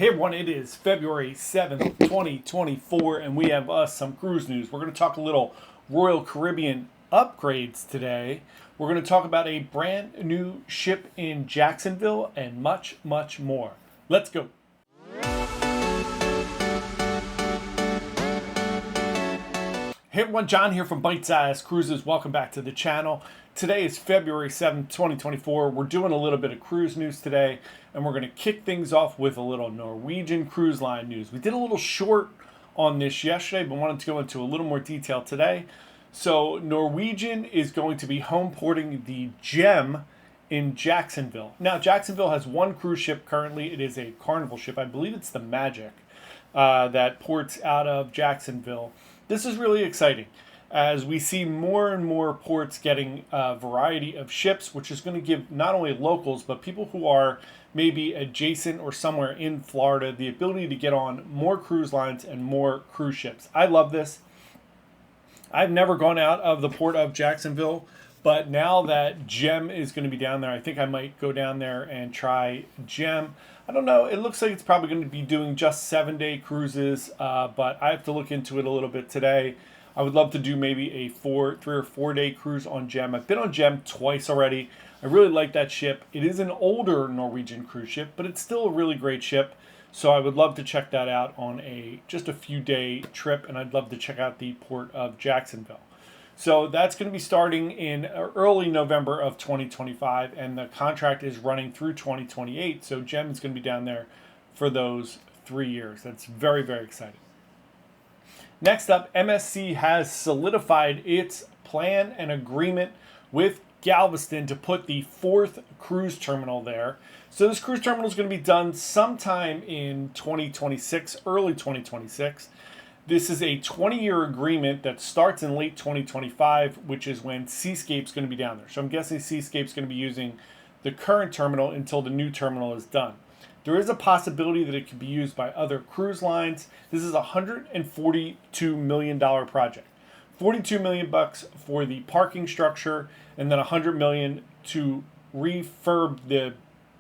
Hey everyone, it is February 7th, 2024, and we have some cruise news. We're going to talk a little Royal Caribbean upgrades today. We're going to talk about a brand new ship in Jacksonville and much, much more. Let's go. Hey everyone, John here from Bite Size Cruises. Welcome back to the channel. Today is February 7th, 2024. We're doing a little bit of cruise news today, and we're going to kick things off with a little Norwegian cruise line news. We did a little short on this yesterday, but wanted to go into a little more detail today. So Norwegian is going to be home porting the Gem in Jacksonville. Now, Jacksonville has one cruise ship currently. It is a Carnival ship. I believe it's the Magic that ports out of Jacksonville. This is really exciting as we see more and more ports getting a variety of ships, which is going to give not only locals, but people who are maybe adjacent or somewhere in Florida, the ability to get on more cruise lines and more cruise ships. I love this. I've never gone out of the port of Jacksonville, but now that Gem is going to be down there, I think I might go down there and try Gem. I don't know. It looks like it's probably going to be doing just 7-day cruises, but I have to look into it a little bit today. I would love to do maybe a 3 or 4 day cruise on Gem. I've been on Gem twice already. I really like that ship. It is an older Norwegian cruise ship, but it's still a really great ship. So I would love to check that out on just a few day trip, and I'd love to check out the port of Jacksonville. So that's going to be starting in early November of 2025, and the contract is running through 2028. So Gem is going to be down there for those 3 years. That's very, very exciting. Next up, MSC has solidified its plan and agreement with Galveston to put the 4th cruise terminal there. So this cruise terminal is going to be done sometime in 2026, early 2026. This is a 20-year agreement that starts in late 2025, which is when Seascape's going to be down there. So I'm guessing Seascape's going to be using the current terminal until the new terminal is done. There is a possibility that it could be used by other cruise lines. This is a $142 million project. $42 million for the parking structure, and then $100 million to refurb the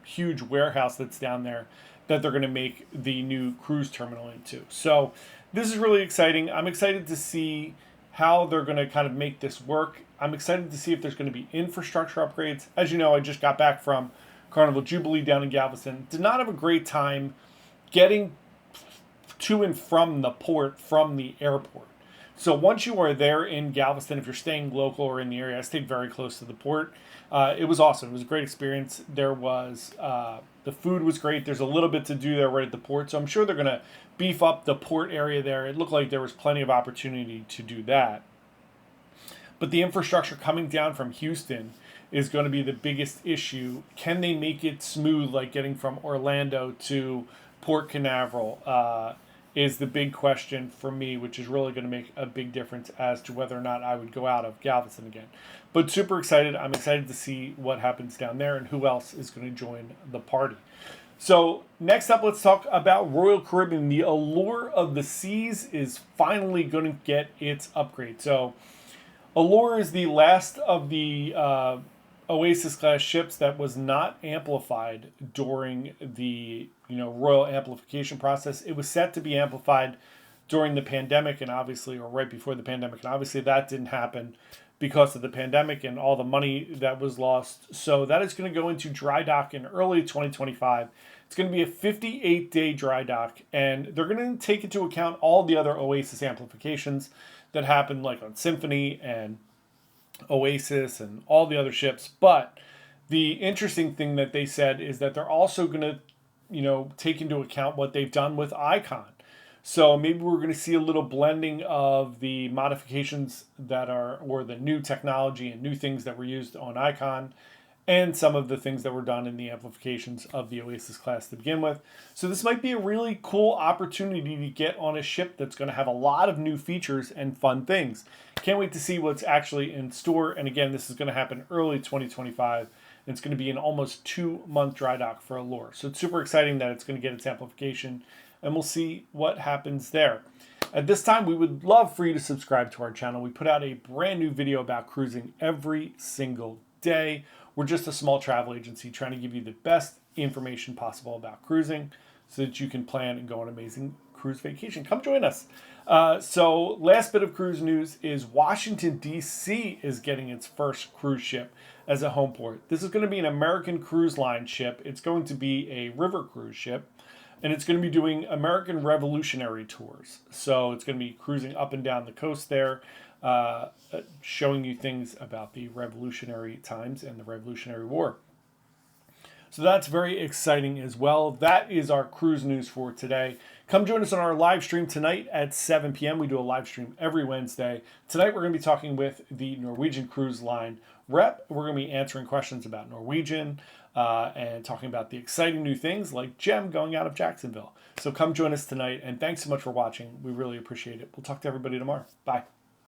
huge warehouse that's down there that they're going to make the new cruise terminal into. So this is really exciting. I'm excited to see how they're going to kind of make this work. I'm excited to see if there's going to be infrastructure upgrades. As you know, I just got back from Carnival Jubilee down in Galveston. Did not have a great time getting to and from the port from the airport. So once you are there in Galveston, if you're staying local or in the area, I stayed very close to the port. It was awesome. It was a great experience. There was the food was great. There's a little bit to do there right at the port, so I'm sure they're going to beef up the port area there. It looked like there was plenty of opportunity to do that. But the infrastructure coming down from Houston is going to be the biggest issue. Can they make it smooth, like getting from Orlando to Port Canaveral? Is the big question for me, which is really going to make a big difference as to whether or not I would go out of Galveston again. But super excited. I'm excited to see what happens down there and who else is going to join the party. So next up, let's talk about Royal Caribbean. The Allure of the Seas is finally going to get its upgrade. So Allure is the last of the Oasis class ships that was not amplified during the royal amplification process. It was set to be amplified during the pandemic and obviously, or right before the pandemic, and obviously that didn't happen because of the pandemic and all the money that was lost. So that is going to go into dry dock in early 2025. It's going to be a 58-day dry dock, and they're going to take into account all the other Oasis amplifications that happened, like on Symphony and Oasis and all the other ships. But the interesting thing that they said is that they're also going to take into account what they've done with Icon. So maybe we're going to see a little blending of the modifications that are, or the new technology and new things that were used on Icon, and some of the things that were done in the amplifications of the Oasis class to begin with. So this might be a really cool opportunity to get on a ship that's going to have a lot of new features and fun things. Can't wait to see what's actually in store. And again, this is going to happen early 2025. It's going to be an almost 2-month dry dock for Allure. So it's super exciting that it's going to get its amplification, and we'll see what happens there. At this time, we would love for you to subscribe to our channel. We put out a brand new video about cruising every single day. We're just a small travel agency trying to give you the best information possible about cruising. so that you can plan and go on an amazing cruise vacation. Come join us. So last bit of cruise news is Washington, D.C. is getting its first cruise ship as a home port. This is going to be an American Cruise Line ship. It's going to be a river cruise ship, and it's going to be doing American Revolutionary tours. So it's going to be cruising up and down the coast there, showing you things about the Revolutionary times and the Revolutionary War. So that's very exciting as well. That is our cruise news for today. Come join us on our live stream tonight at 7 p.m. We do a live stream every Wednesday. Tonight we're going to be talking with the Norwegian Cruise Line rep. We're going to be answering questions about Norwegian and talking about the exciting new things like Gem going out of Jacksonville. So come join us tonight, and thanks so much for watching. We really appreciate it. We'll talk to everybody tomorrow. Bye.